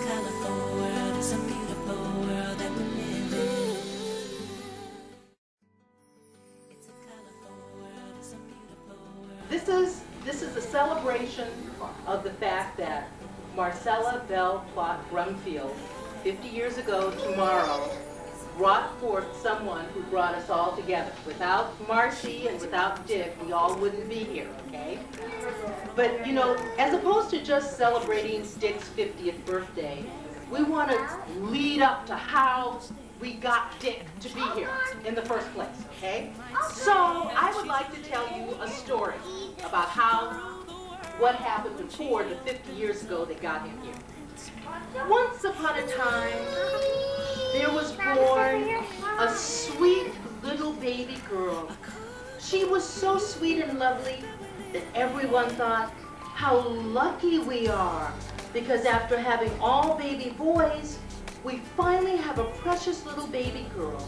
colorful world, it's a beautiful world that we live in. It's a colorful world, it's a beautiful world. This is a celebration of the fact that Marcella Bell Plott Brumfield, 50 years ago tomorrow, brought forth someone who brought us all together. Without Marcie and without Dick, we all wouldn't be here, okay? But, you know, as opposed to just celebrating Dick's 50th birthday, we want to lead up to how we got Dick to be here in the first place, okay? So, I would like to tell you a story about what happened before the 50 years ago that got him here. Once upon a time, there was born a sweet little baby girl. She was so sweet and lovely that everyone thought, how lucky we are, because after having all baby boys, we finally have a precious little baby girl.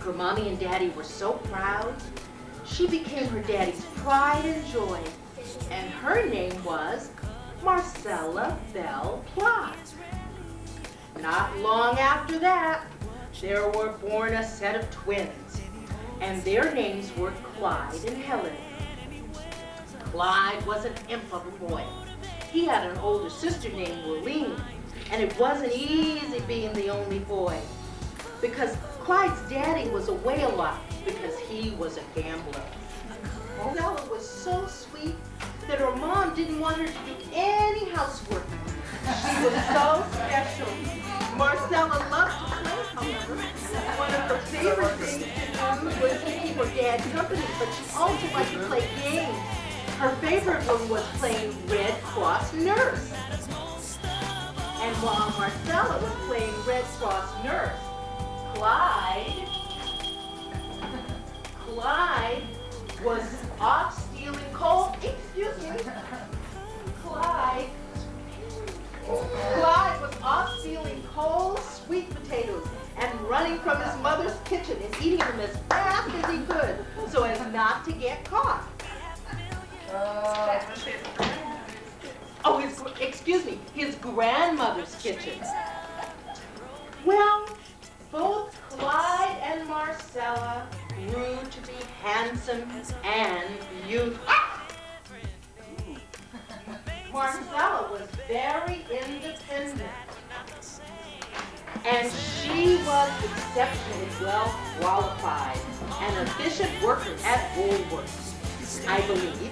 Her mommy and daddy were so proud. She became her daddy's pride and joy, and her name was Marcella Bell Plott. Not long after that, there were born a set of twins, and their names were Clyde and Helen. Clyde was an imp of a boy. He had an older sister named Willeen, and it wasn't easy being the only boy, because Clyde's daddy was away a lot because he was a gambler. Marcella was so sweet that her mom didn't want her to do any housework. She was so special. Marcella loved to play, however. One of her favorite things to do was to keep her dad company, but she also liked to play games. Her favorite one was playing Red Cross Nurse. And while Marcella was playing Red Cross Nurse, Clyde was off stealing coal. Excuse me. Clyde was off stealing coal, sweet potatoes, and running from his mother's kitchen and eating them as fast as he could so as not to get caught. Excuse me, his grandmother's kitchen. Well, both Clyde and Marcella grew to be handsome and beautiful. Marcella was very independent, and she was exceptionally well qualified, an efficient worker at Woolworths, I believe.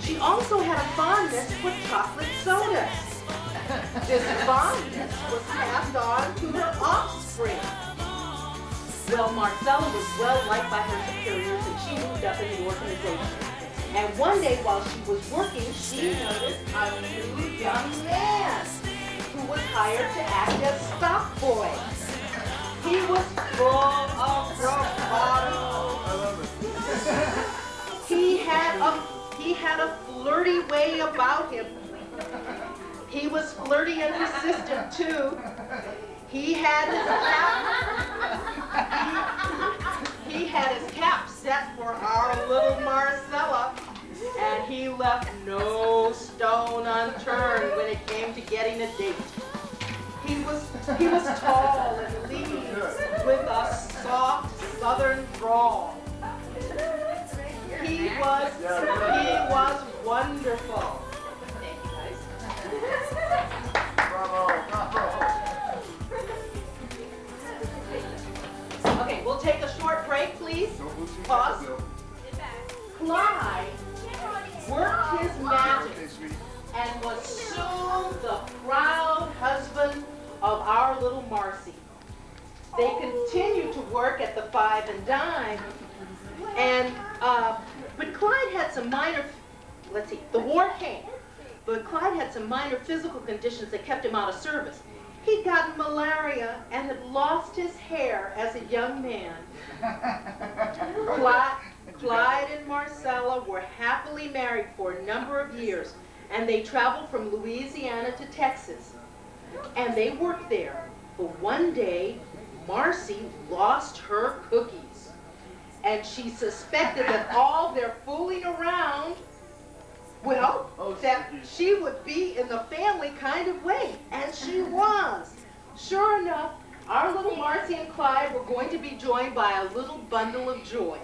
She also had a fondness for chocolate soda. This fondness was passed on to her offspring. Well, Marcella was well liked by her superiors, and she moved up in the organization. And one day while she was working, she noticed a new young man who was hired to act as stock boy. He was full of bravado. I love it. He had a flirty way about him. He was flirty and persistent too. He had his cap set for our little Marcella, and he left no stone unturned when it came to getting a date. He was tall and lean with a soft southern drawl. He was wonderful. Thank you, guys. Bravo, bravo. Okay, we'll take a short break, please. Pause. Clyde worked his magic and was soon the proud husband of our little Marcie. They continued to work at the Five and Dime, and but Clyde had some minor, the war came, but Clyde had some minor physical conditions that kept him out of service. He'd gotten malaria and had lost his hair as a young man. Clyde and Marcella were happily married for a number of years, and they traveled from Louisiana to Texas. And they worked there, but one day, Marcie lost her cookies. And she suspected that all their fooling around Well, that she would be in the family kind of way, and she was. Sure enough, our little Marcie and Clyde were going to be joined by a little bundle of joy.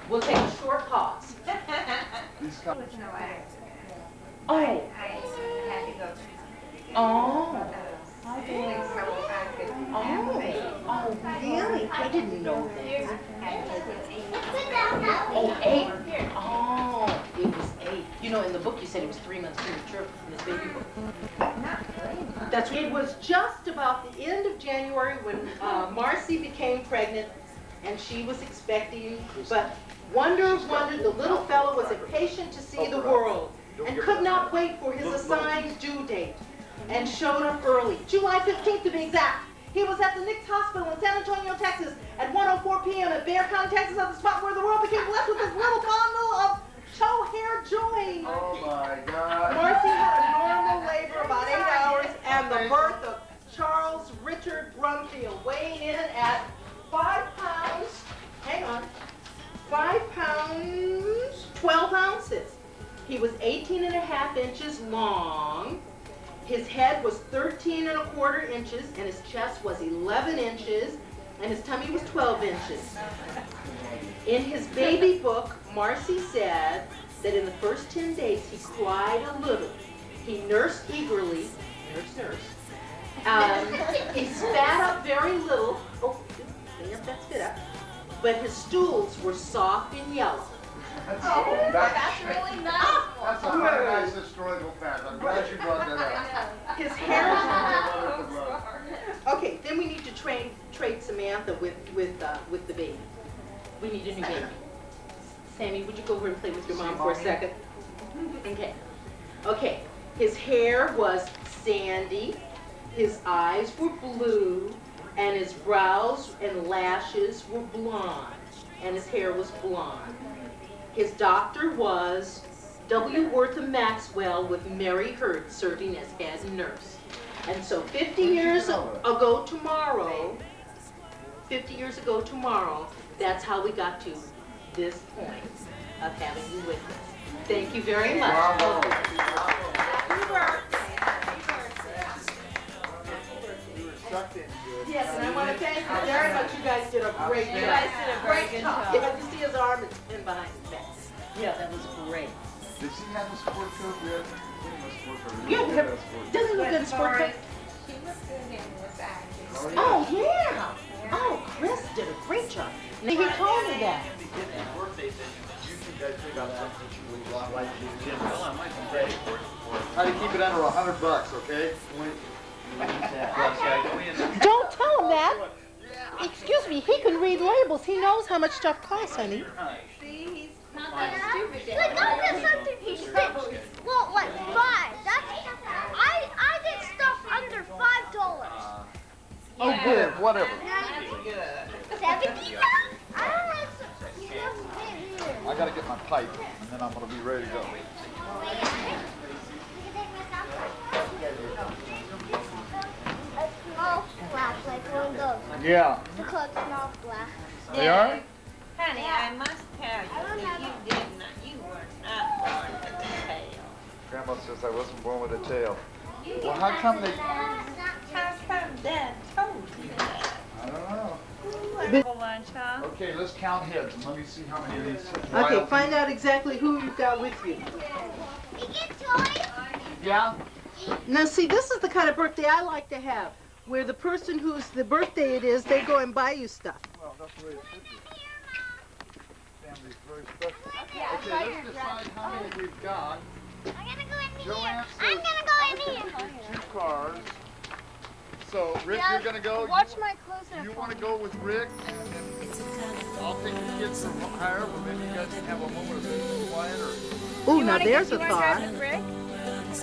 We'll take a short pause. Oh. I had to go. Oh. Oh, Really? I didn't know that. Oh, 8. Oh, it was 8. You know, in the book you said it was 3 months premature in this baby book. That's right. It was just about the end of January when Marcie became pregnant, and she was expecting, but wonder of wonders, the little fellow was impatient to see the world and could not wait for his assigned due date, and showed up early, July 15th to be exact. He was at the Nix Hospital in San Antonio, Texas at 1:04 p.m. at Bexar County, Texas, at the spot where the world became blessed with this little bundle of tow hair joy. Oh my God. Marcie had a normal labor, about 8 hours, and the birth of Charles Richard Brumfield, weighing in at 5 pounds, hang on, 5 pounds, 12 ounces. He was 18.5 inches long. His head was 13.25 inches, and his chest was 11 inches, and his tummy was 12 inches. In his baby book, Marcie said that in the first 10 days he cried a little. He nursed eagerly, he spat up very little. Oh, clean up that spit up. But his stools were soft and yellow. That's really nice. That's a very nice historical fact. I'm glad you brought that up. His hair. Okay, then we need to trade Samantha with the baby. We need a new baby. Sammy, would you go over and play with your mom for a second? Okay. Okay. His hair was sandy. His eyes were blue, and his brows and lashes were blonde, and his hair was blonde. His doctor was W. Wortham Maxwell, with Mary Hurd serving as head nurse. And so 50 years ago tomorrow, that's how we got to this point of having you with us. Thank you very much. Bravo. Yes, and I want to thank you very much. You guys did a great job. You guys did a great job. Yeah, you see his arm is pinned behind his back. Yeah, that was great. Does he have a sport coat yet? Yeah, we have, doesn't look good in sport coat. She looks good in the back. Oh, yeah. Oh, Chris did a great job. Now, he told me that. Try to keep it under $100, okay? Don't tell him that. Excuse me, he can read labels. He knows how much stuff costs, honey. See, he's not that stupid. Like, don't get something he spent. Well, like 5. I did stuff under $5. Oh, good, whatever. That's good. 70? I don't like some. I gotta get my pipe, and then I'm gonna be ready to go. A small splash, like one of those. Yeah. We call it small splash. They are? Honey, I must tell you that you were not born with a tail. Grandma says I wasn't born with a tail. Well, how come they... How come Dad told you that? I don't know. Wonderful lunch, huh? Okay, let's count heads, and let me see how many of these... Okay, find out exactly who you've got with you. We get toys. Yeah? Now, see, this is the kind of birthday I like to have, where the person whose the birthday it is, they go and buy you stuff. Well, that's the way it should be. Family's very special. Okay, let's decide how many we've got. I'm gonna go in here. Joanne I'm says gonna go in here. 2 cars. So, Rick, Yeah, you're gonna go. Watch my clothes. You want to go with Rick, and I'll take the kids from however. Maybe you guys can have a moment of quiet, or Ooh, now there's a thought. Rick?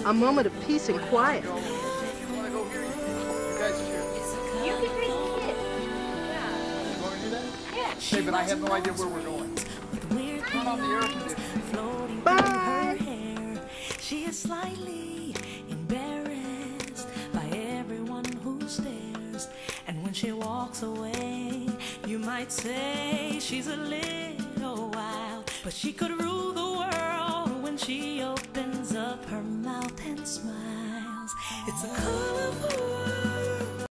A moment of peace and quiet. you want to go here. You guys choose. You can take the kids. You want to do that? Yeah. Okay, but I have no idea where we're going. Turn on the air conditioning. Bye. She is slightly embarrassed by everyone who stares, and when she walks away, you might say she's a little wild, but she could rule the world and smiles. It's a colorful